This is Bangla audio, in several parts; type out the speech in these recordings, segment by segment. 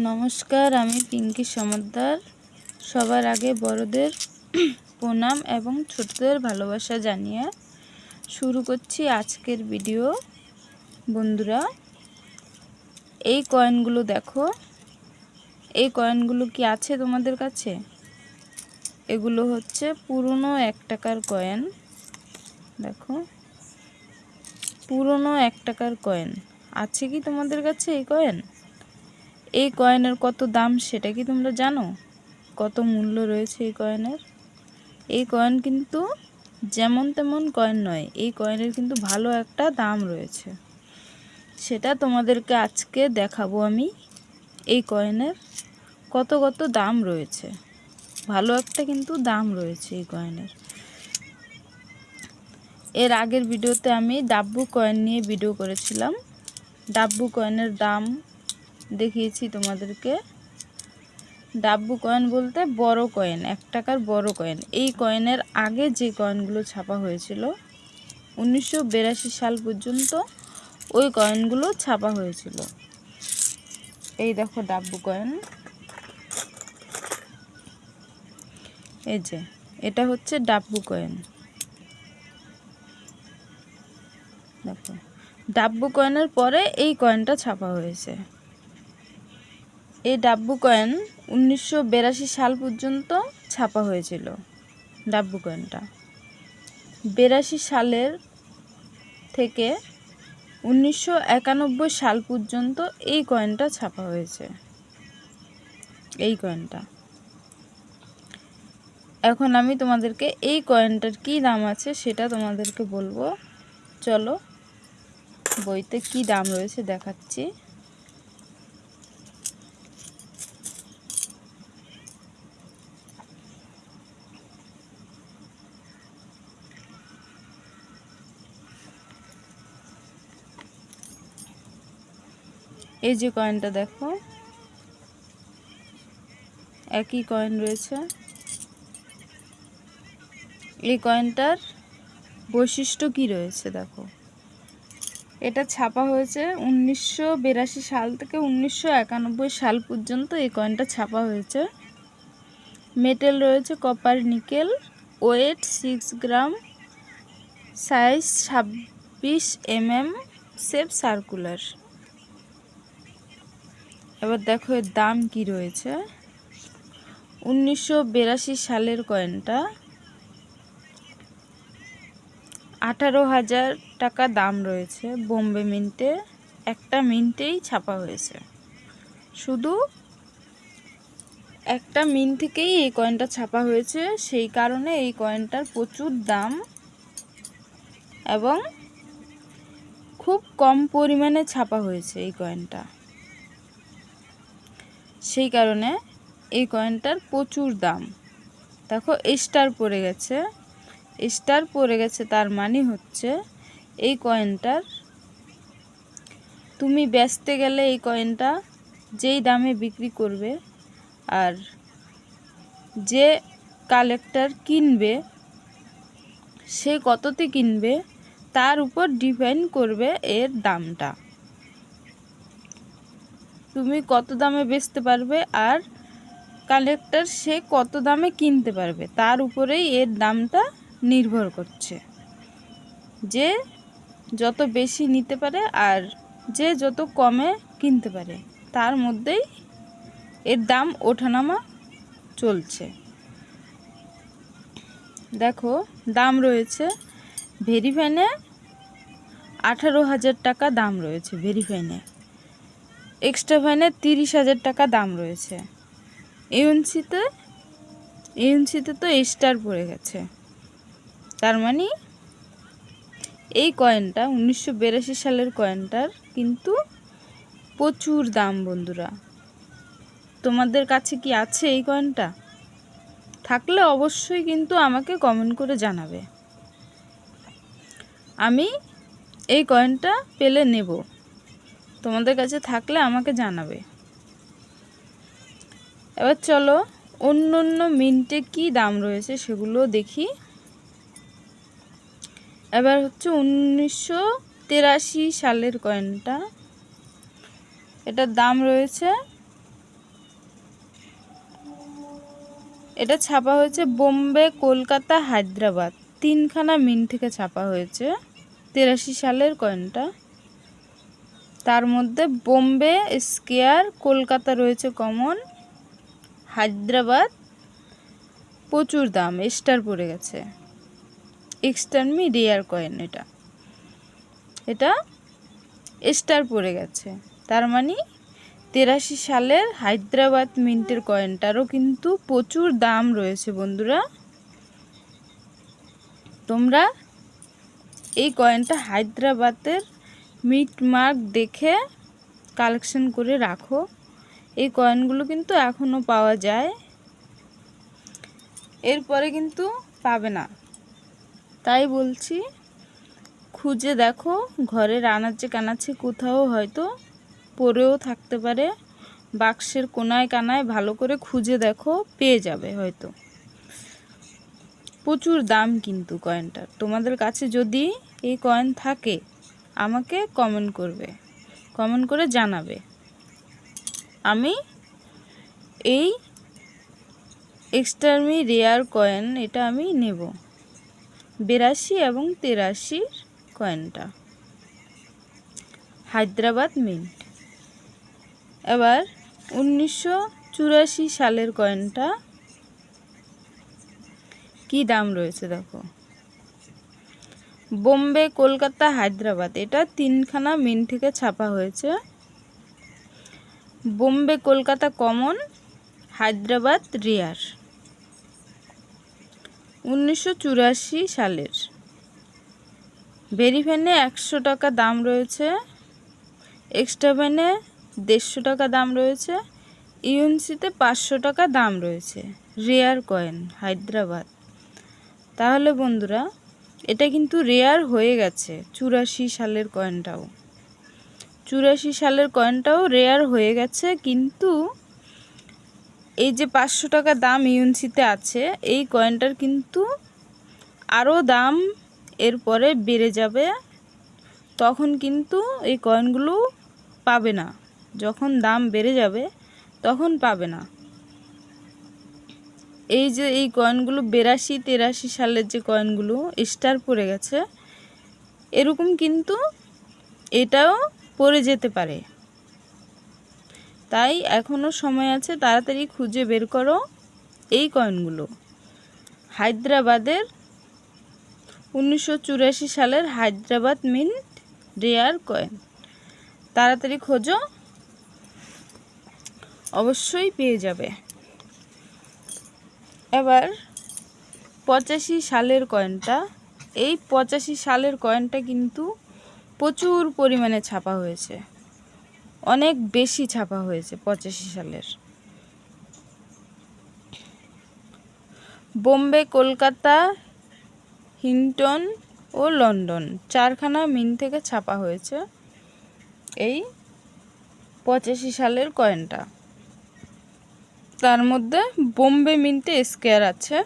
নমস্কার, আমি পিঙ্কি সমদ্দার। সবার আগে বড়দের প্রণাম এবং ছোটদের ভালোবাসা জানিয়ে শুরু করছি আজকের ভিডিও। বন্ধুরা, এই কয়েনগুলো দেখো। এই কয়েনগুলো কি আছে তোমাদের কাছে? এগুলো হচ্ছে পুরনো 1 টাকার কয়েন। দেখো, পুরনো 1 টাকার কয়েন আছে কি তোমাদের কাছে? এই কয়েন, এই কয়েনের কত দাম সেটা কি তোমরা জানো? কত মূল্য রয়েছে এই কয়েনের? এই কয়েন কিন্তু যেমন তেমন কয়েন নয়, এই কয়েনের কিন্তু ভালো একটা দাম রয়েছে। সেটা তোমাদেরকে আজকে দেখাবো আমি। এই কয়েনের কত কত দাম রয়েছে, ভালো একটা কিন্তু দাম রয়েছে এই কয়েনের। এর আগের ভিডিওতে আমি ডাব্বু কয়েন নিয়ে ভিডিও করেছিলাম। ডাব্বু কয়েনের দাম দেখিয়েছি তোমাদেরকে। ডাব্বু কয়েন বলতে বড় কয়েন, 1 টাকার বড় কয়েন। এই কয়েনের আগে যে কয়েনগুলো ছাপা হয়েছিল 1982 সাল পর্যন্ত ওই কয়েনগুলো ছাপা হয়েছিল। এই দেখো ডাব্বু কয়েন, এই যে এটা হচ্ছে ডাব্বু কয়েন। দেখো, ডাব্বু কয়েনের পরে এই কয়েনটা ছাপা হয়েছে। এই ডাব্বু কয়েন 1982 সাল পর্যন্ত ছাপা হয়েছিল। ডাব্বু কয়েনটা 82 সালের থেকে 1991 সাল পর্যন্ত এই কয়েনটা ছাপা হয়েছে। এই কয়েনটা এখন আমি তোমাদেরকে এই কয়েনটার কি দাম আছে সেটা তোমাদেরকে বলবো। চলো, বইতে কি দাম রয়েছে দেখাচ্ছি। এই যে কয়েনটা দেখো, একই কয়েন রয়েছে। এই কয়েনটার বৈশিষ্ট্য কি রয়েছে দেখো। এটা ছাপা হয়েছে 1982 সাল থেকে 1991 সাল পর্যন্ত এই কয়েনটা ছাপা হয়েছে। মেটেল রয়েছে কপার নিকেল, ওয়েট 6 গ্রাম, সাইজ 26 mm, শেপ সার্কুলার। এবার দেখো এর দাম কি রয়েছে। 1982 সালের কয়েনটা 18,000 টাকা দাম রয়েছে। বোম্বে মিন্টে, একটা মিন্টেই ছাপা হয়েছে। শুধু একটা মিন্ট থেকেই এই কয়েনটা ছাপা হয়েছে, সেই কারণে এই কয়েনটার প্রচুর দাম এবং খুব কম পরিমাণে ছাপা হয়েছে এই কয়েনটা। সেই কারণে এই কয়েনটার প্রচুর দাম। দেখো স্টার পড়ে গেছে, স্টার পড়ে গেছে, তার মানে হচ্ছে এই কয়েনটার তুমি বেচতে গেলে এই কয়েনটা যেই দামে বিক্রি করবে আর যে কালেক্টর কিনবে সে কততে কিনবে তার উপর ডিপেন্ড করবে এর দামটা। তুমি কত দামে বেচতে পারবে আর কালেক্টর সে কত দামে কিনতে পারবে তার উপরেই এর দামটা নির্ভর করছে। যে যত বেশি নিতে পারে আর যে যত কমে কিনতে পারে তার মধ্যেই এর দাম ওঠানামা চলছে। দেখো দাম রয়েছে ভেরিফাইনে 18,000 টাকা দাম রয়েছে ভেরিফাইনে, এক্সট্রা ফাইনে 30,000 টাকা দাম রয়েছে। ইউএনসিতে তো স্টার পড়ে গেছে, তার মানে এই কয়েনটা 1982 সালের কয়েনটার কিন্তু প্রচুর দাম। বন্ধুরা, তোমাদের কাছে কি আছে এই কয়েনটা? থাকলে অবশ্যই কিন্তু আমাকে কমেন্ট করে জানাবে। আমি এই কয়েনটা পেলে নেব, তোমাদের কাছে থাকলে আমাকে জানাবে। এবার চলো অন্য অন্য মিন্টে কি দাম রয়েছে সেগুলো দেখি। এবার হচ্ছে 1983 সালের কয়েনটা, এটার দাম রয়েছে এটা ছাপা হয়েছে বোম্বে, কলকাতা, হায়দ্রাবাদ, তিনখানা মিন্ট থেকে ছাপা হয়েছে 83 সালের কয়েনটা। তার মধ্যে বোম্বে স্কয়ার, কলকাতা রয়েছে কমন, হায়দ্রাবাদ প্রচুর দাম, স্টার পড়ে গেছে, এক্সটার্মি রেয়ার কয়েন। এটা স্টার পড়ে গেছে, তার মানে 83 সালের হায়দ্রাবাদ মিন্টের কয়েনটারও কিন্তু প্রচুর দাম রয়েছে বন্ধুরা। তোমরা এই কয়েনটা হায়দ্রাবাদের মিট মার্ক দেখে কালেকশন করে রাখো। এই কয়েনগুলো কিন্তু এখনও পাওয়া যায়, এরপরে কিন্তু পাবে না। তাই বলছি, খুঁজে দেখো, ঘরের আনাচে কানাচে কোথাও হয়তো পড়েও থাকতে পারে, বাক্সের কোনায় কানায় ভালো করে খুঁজে দেখো, পেয়ে যাবে হয়তো। প্রচুর দাম কিন্তু কয়েনটার। তোমাদের কাছে যদি এই কয়েন থাকে আমাকে কমেন্ট করবে, কমেন্ট করে জানাবে। আমি এই এক্সটার্মি রেয়ার কয়েন এটা আমি নেব, 82 এবং 83 কয়েনটা, হায়দ্রাবাদ মিন্ট। এবার 1984 সালের কয়েনটা কি দাম রয়েছে দেখো। বোম্বে, কলকাতা, হায়দ্রাবাদ, এটা তিনখানা মিন্ট থেকে ছাপা হয়েছে। Bombay Kolkata common, Hyderabad rare. 1984 সালের। ভেরিফাইনে 100 টাকা দাম রয়েছে, এক্সট্রা ভ্যানে 150 টাকা দাম রয়েছে, ইউএনসিতে 500 টাকা দাম রয়েছে। Rare coin Hyderabad. তাহলে বন্ধুরা এটা কিন্তু রেয়ার হয়ে গেছে। 84 সালের কয়েনটাও, 84 সালের কয়েনটাও রেয়ার হয়ে গেছে। কিন্তু এই যে 500 টাকা দাম ইউএনসিতে আছে, এই কয়েনটার কিন্তু আরও দাম এরপরে বেড়ে যাবে, তখন কিন্তু এই কয়েনগুলো পাবে না। যখন দাম বেড়ে যাবে তখন পাবে না। এই যে এই কয়েনগুলো 82 83 সালের যে কয়েনগুলো স্টার পড়ে গেছে, এরকম কিন্তু এটাও পড়ে যেতে পারে। তাই এখনও সময় আছে, তাড়াতাড়ি খুঁজে বের করো এই কয়েনগুলো। হায়দ্রাবাদের 1984 সালের হায়দ্রাবাদ মিন্ট রেয়ার কয়েন, তাড়াতাড়ি খোঁজো, অবশ্যই পেয়ে যাবে। এবার 85 সালের কয়েনটা, এই 85 সালের কয়েনটা কিন্তু প্রচুর পরিমাণে ছাপা হয়েছে, অনেক বেশি ছাপা হয়েছে 85 সালের। বোম্বে, কলকাতা, হিন্টন ও লন্ডন, চারখানা মিন্ট থেকে ছাপা হয়েছে এই 85 সালের কয়েনটা। তার মধ্যে বোম্বে মিন্টে স্কয়ার আছে,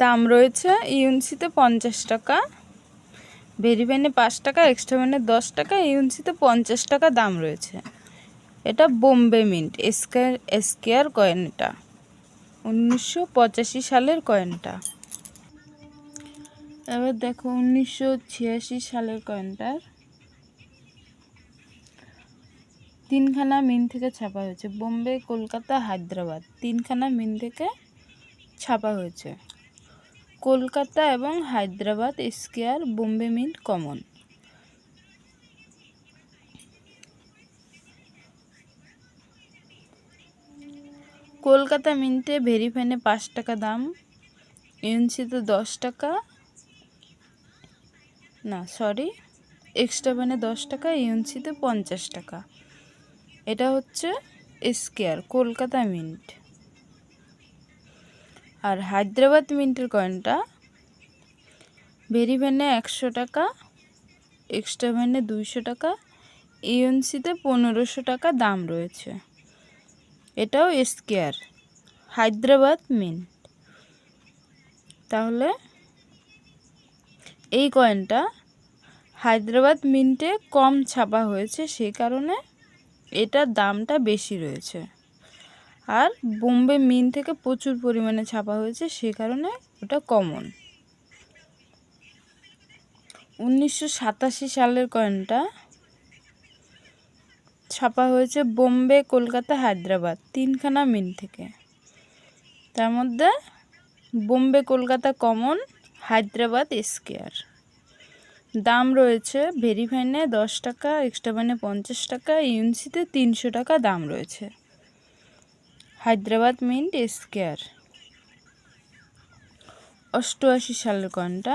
দাম রয়েছে ইউএনসিতে 50 টাকা, ভেরিফাইনে 5 টাকা, এক্সট্রা ভ্যানে 10 টাকা, ইউএনসিতে 50 টাকা দাম রয়েছে। এটা বোম্বে মিন্ট স্কয়ার কয়েন, এটা 1985 সালের কয়েনটা। এবার দেখো 1986 সালের কয়েনটার তিনখানা মিন্ট থেকে ছাপা হয়েছে। বোম্বে, কলকাতা, হায়দ্রাবাদ, তিনখানা মিন্ট থেকে ছাপা হয়েছে। কলকাতা এবং Hyderabad square, Bombay mint common. Kolkata মিন্টে ভেরিফাইনে 5 টাকা দাম, ইউএনসিতে 10 টাকা, এক্সট্রা ভ্যানে 10 টাকা, ইউএনসিতে 50 টাকা। এটা হচ্ছে স্কয়ার কলকাতা মিন্ট। আর হায়দ্রাবাদ মিন্টের কয়েনটা ভেরিফাইনে 100 টাকা, এক্সট্রা ভ্যানে 200 টাকা, ইউএনসিতে 1500 টাকা দাম রয়েছে। এটাও স্কয়ার হায়দ্রাবাদ মিন্ট। তাহলে এই কয়েনটা হায়দ্রাবাদ মিন্টে কম ছাপা হয়েছে, সেই কারণে এটার দামটা বেশি রয়েছে। আর বোম্বে মিন্ট থেকে প্রচুর পরিমাণে ছাপা হয়েছে, সে কারণে ওটা কমন। 1987 সালের কয়েনটা ছাপা হয়েছে বোম্বে, কলকাতা, হায়দ্রাবাদ, তিনখানা মিন্ট থেকে। তার মধ্যে বোম্বে কলকাতা কমন, হায়দ্রাবাদ স্কয়ার। দাম রয়েছে ভেরি ফাইনে 10 টাকা, এক্সট্রা ফাইনে 50 টাকা, ইউএনসিতে 300 টাকা দাম রয়েছে। Hyderabad mint square. 88 সালের কয়েনটা,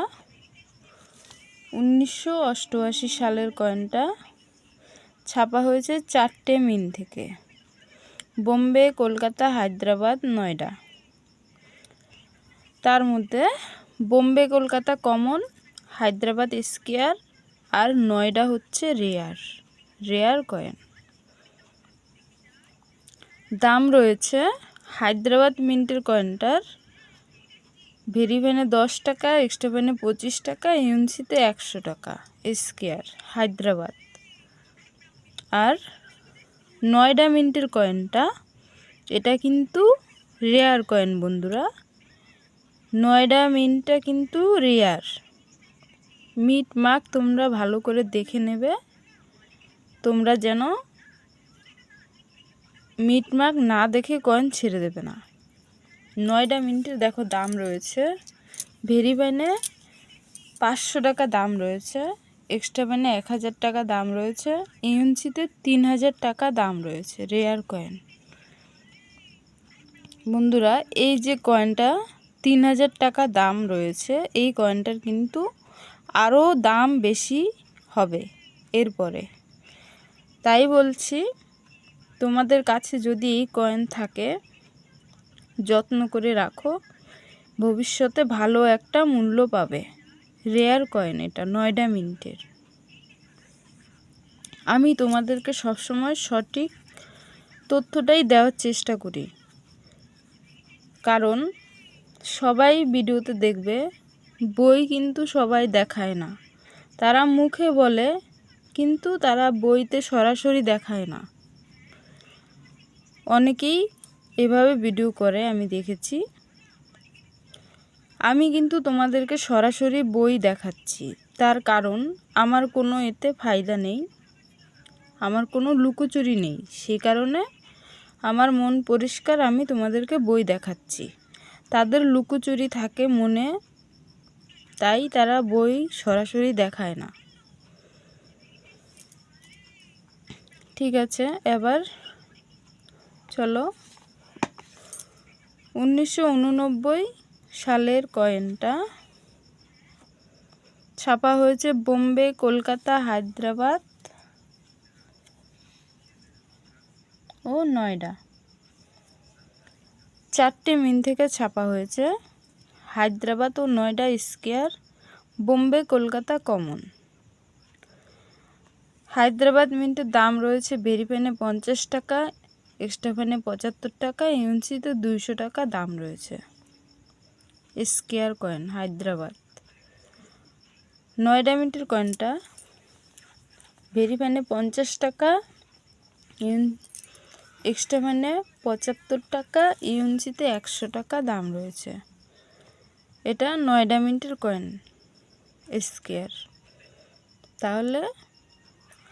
1988 সালের কয়েনটা ছাপা হয়েছে 4টে মিন্ট থেকে, বোম্বে, কলকাতা, হায়দ্রাবাদ, নয়ডা। তার মধ্যে বোম্বে কলকাতা কমন, হায়দ্রাবাদ স্কয়ার আর নয়ডা হচ্ছে রেয়ার কয়েন। দাম রয়েছে হায়দ্রাবাদ মিন্টের কয়েনটার ভেরি ফাইনে 10 টাকা, এক্সট্রা ফাইনে 25 টাকা, ইউএনসিতে 100 টাকা স্কয়ার হায়দ্রাবাদ। আর নয়ডা মিন্টের কয়েনটা, এটা কিন্তু রেয়ার কয়েন বন্ধুরা। নয়ডা মিন্টটা কিন্তু রেয়ার। মিট মার্ক তোমরা ভালো করে দেখে নেবে, তোমরা যেন মিট মার্ক না দেখে কয়েন ছেড়ে দেবে না। নয়ডা মিন্টের দেখো দাম রয়েছে ভেরি ফাইনে 500 টাকা দাম রয়েছে, এক্সট্রা ফাইনে 1000 টাকা দাম রয়েছে, ইউএনসিতে 3000 টাকা দাম রয়েছে। রেয়ার কয়েন বন্ধুরা, এই যে কয়েনটা 3000 টাকা দাম রয়েছে, এই কয়েনটার কিন্তু আরও দাম বেশি হবে এরপরে। তাই বলছি, তোমাদের কাছে যদি এই কয়েন থাকে যত্ন করে রাখো, ভবিষ্যতে ভালো একটা মূল্য পাবে। রেয়ার কয়েন এটা, নয়ডা মিন্টের। আমি তোমাদেরকে সবসময় সঠিক তথ্যটাই দেওয়ার চেষ্টা করি, কারণ সবাই ভিডিওতে দেখবে, বই কিন্তু সবাই দেখায় না। তারা মুখে বলে কিন্তু তারা বইতে সরাসরি দেখায় না। অনেকেই এভাবে ভিডিও করে, আমি দেখেছি। আমি কিন্তু তোমাদেরকে সরাসরি বই দেখাচ্ছি, তার কারণ আমার কোনো এতে ফায়দা নেই, আমার কোনো লুকোচুরি নেই। সেই কারণে আমার মন পরিষ্কার, আমি তোমাদেরকে বই দেখাচ্ছি। তাদের লুকোচুরি থাকে মনে, তাই তারা বই সরাসরি দেখায় না। ঠিক আছে, এবার চলো 1989 সালের কয়েনটা ছাপা হয়েছে বোম্বে, কলকাতা, হায়দ্রাবাদ ও নয়ডা। 4টে মিন্ট থেকে ছাপা হয়েছে, হায়দ্রাবাদ ও নয়ডা স্কয়ার, বোম্বে কলকাতা কমন। হায়দ্রাবাদ মিন্টের দাম রয়েছে ভেরি ফাইনে 50 টাকা, এক্সট্রা ফাইনে 75 টাকা, ইউএনসিতে 200 টাকা দাম রয়েছে। Square coin Hyderabad. নয়ডা মিন্টের কয়েনটা ভেরি ফাইনে 50 টাকা, এক্সট্রা ফাইনে 75 টাকা, ইউএনসিতে 100 টাকা দাম রয়েছে। এটা নয়ডা মিন্টের কয়েন স্কয়ার। তাহলে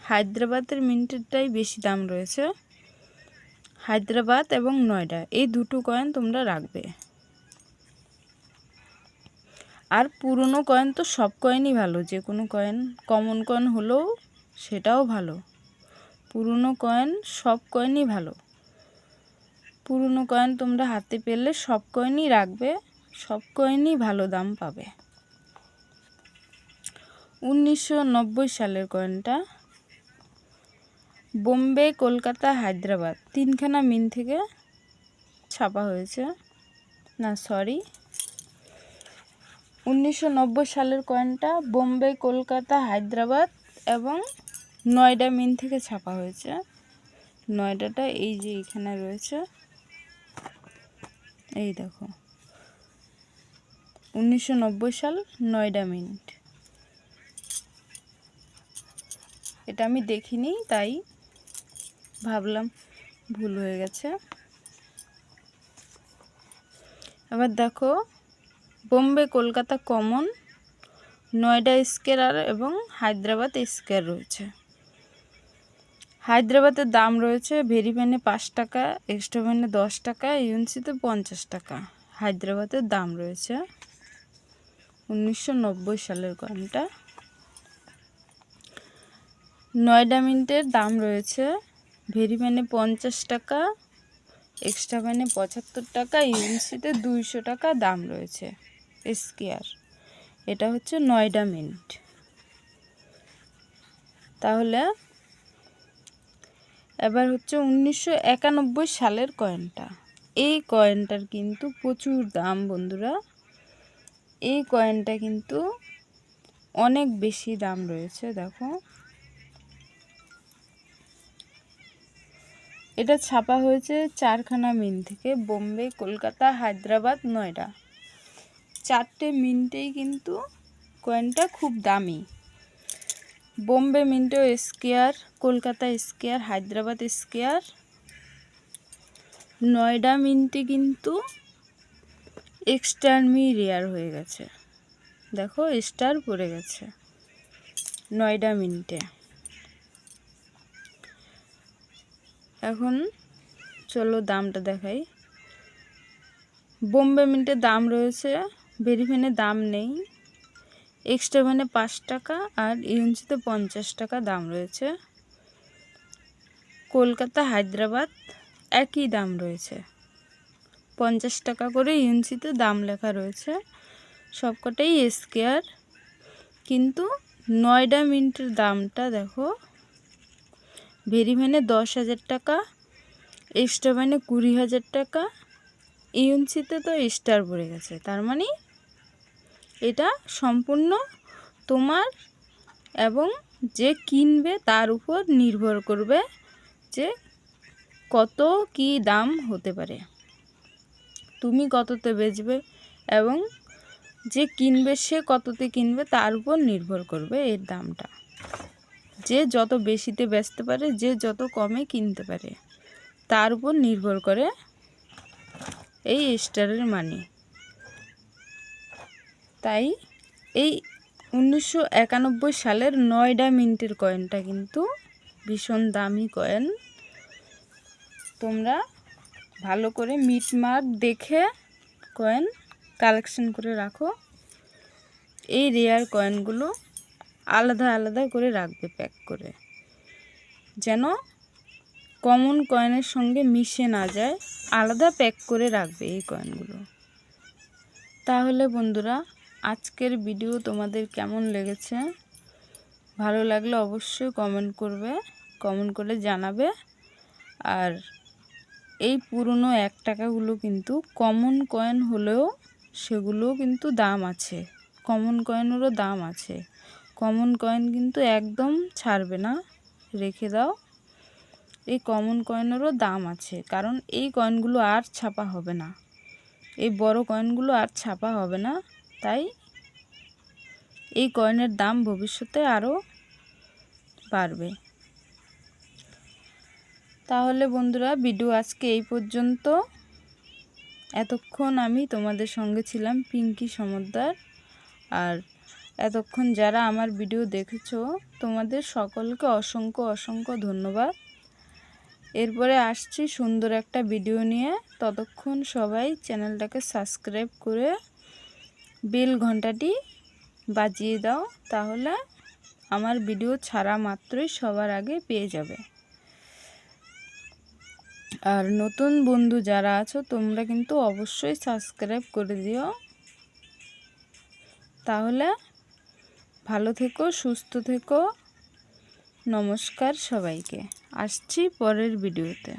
হায়দ্রাবাদের মিন্টেরটাই বেশি দাম রয়েছে। হায়দ্রাবাদ এবং নয়ডা এই দুটো কয়েন তোমরা রাখবে। আর পুরনো কয়েন তো সব কয়েনই ভালো, যে কোনো কয়েন কমন কয়েন হলেও সেটাও ভালো। পুরনো কয়েন সব কয়েনই ভালো। পুরনো কয়েন তোমরা হাতে পেলে সব কয়েনই রাখবে, সব কয়েনই ভালো দাম পাবে। 1990 সালের কয়েনটা বোম্বে, কলকাতা, হায়দ্রাবাদ তিনখানা মিন্ট থেকে ছাপা হয়েছে। 1990 সালের কয়েনটা বোম্বে, কলকাতা, হায়দ্রাবাদ এবং নয়ডা মিন্ট থেকে ছাপা হয়েছে। নয়ডাটা এই যে এখানে রয়েছে, এই দেখো 1990 সাল নয়ডা মিন্ট। এটা আমি দেখিনি, তাই ভাবলাম ভুল হয়ে গেছে। এবার দেখো বোম্বে কলকাতা কমন, নয়ডা স্কোয়ার এবং হায়দ্রাবাদ স্কোয়ার রয়েছে। হায়দ্রাবাদের দাম রয়েছে ভেরি প্যানে 5 টাকা, এক্সট্রা প্যানে 10 টাকা, ইউএনসিতে 50 টাকা। হায়দ্রাবাদের দাম রয়েছে 1990 সালের কয়েনটা। নয়ডা মিন্টের দাম রয়েছে ভেরি প্যানে 50 টাকা, এক্সট্রা প্যানে 75 টাকা, ইউএনসিতে 200 টাকা দাম রয়েছে স্কোয়ার। এটা হচ্ছে নয়ডা মিন্ট। তাহলে এবার হচ্ছে 1991 সালের কয়েনটা। এই কয়েনটার কিন্তু প্রচুর দাম বন্ধুরা। এই কয়েনটা কিন্তু অনেক বেশি দাম রয়েছে। দেখো এটা ছাপা হয়েছে 4খানা মিন্ট থেকে, বোম্বে, কলকাতা, হায়দ্রাবাদ, নয়ডা। 4টে মিন্টেই কিন্তু কয়েনটা খুব দামি। বোম্বে মিন্টও square, Kolkata square, Hyderabad square. Noida মিন্টে কিন্তু এক্সট্রিমলি রেয়ার হয়ে গেছে। দেখো স্টার পড়ে গেছে নয়ডা মিন্টে। এখন চলো দামটা দেখাই। বোম্বে মিন্টের দাম রয়েছে, ভেরি প্যানে দাম নেই, এক্সট্রা প্যানে 5 টাকা আর ইউএনসিতে 50 টাকা দাম রয়েছে। কলকাতা হায়দ্রাবাদ একই দাম রয়েছে, 50 টাকা করে ইউএনসিতে দাম লেখা রয়েছে। সবকটাই স্কোয়ার। কিন্তু নয়ডা মিন্টের দামটা দেখো, ভেরি প্যানে 10,000 টাকা, এক্সট্রা প্যানে 20,000 টাকা, ইউএনসিতে তো স্টার পড়ে গেছে। তার মানে এটা সম্পূর্ণ তোমার এবং যে কিনবে তার উপর নির্ভর করবে যে কত কি দাম হতে পারে, তুমি কততে বেচবে এবং যে কিনবে সে কততে কিনবে তার উপর নির্ভর করবে এর দামটা। যে যত বেশিতে বেচতে পারে, যে যত কমে কিনতে পারে, তার উপর নির্ভর করে এই স্টারের মানি। তাই এই 1991 সালের নয়ডা মিন্টের কয়েনটা কিন্তু ভীষণ দামি কয়েন। তোমরা ভালো করে মিটমার্ক দেখে কয়েন কালেকশন করে রাখো। এই রেয়ার কয়েনগুলো আলাদা আলাদা করে রাখবে প্যাক করে, যেন কমন কয়েনের সঙ্গে মিশে না যায়। আলাদা প্যাক করে রাখবে এই কয়েনগুলো। তাহলে বন্ধুরা আজকের ভিডিও তোমাদের কেমন লেগেছে? ভালো লাগলে অবশ্যই কমেন্ট করবে, কমেন্ট করে জানাবে। আর এই পুরনো 1 টাকাগুলো কিন্তু কমন কয়েন হলেও সেগুলোও কিন্তু দাম আছে, কমন কয়েনেরও দাম আছে। কমন কয়েন কিন্তু একদম ছাড়বে না, রেখে দাও। এই কমন কয়েনেরও দাম আছে, কারণ এই কয়েনগুলো আর ছাপা হবে না, এই বড় কয়েনগুলো আর ছাপা হবে না। তাই এই কয়েনের দাম ভবিষ্যতে আরও বাড়বে। তাহলে বন্ধুরা ভিডিও আজকে এই পর্যন্ত। এতক্ষণ আমি তোমাদের সঙ্গে ছিলাম পিঙ্কি সমদ্দার। আর এতক্ষণ যারা আমার ভিডিও দেখেছো তোমাদের সকলকে অসংখ্য অসংখ্য ধন্যবাদ। এরপরে আসছি সুন্দর একটা ভিডিও নিয়ে। ততক্ষণ সবাই চ্যানেলটাকে সাবস্ক্রাইব করে বেল ঘন্টাটি বাজিয়ে দাও, তাহলে আমার ভিডিও ছাড়া মাত্রই সবার আগে পেয়ে যাবে। আর নতুন বন্ধু যারা আছো তোমরা কিন্তু অবশ্যই সাবস্ক্রাইব করে দিও। তাহলে ভালো থেকো, সুস্থ থেকো। নমস্কার সবাইকে। আসছি পরের ভিডিওতে।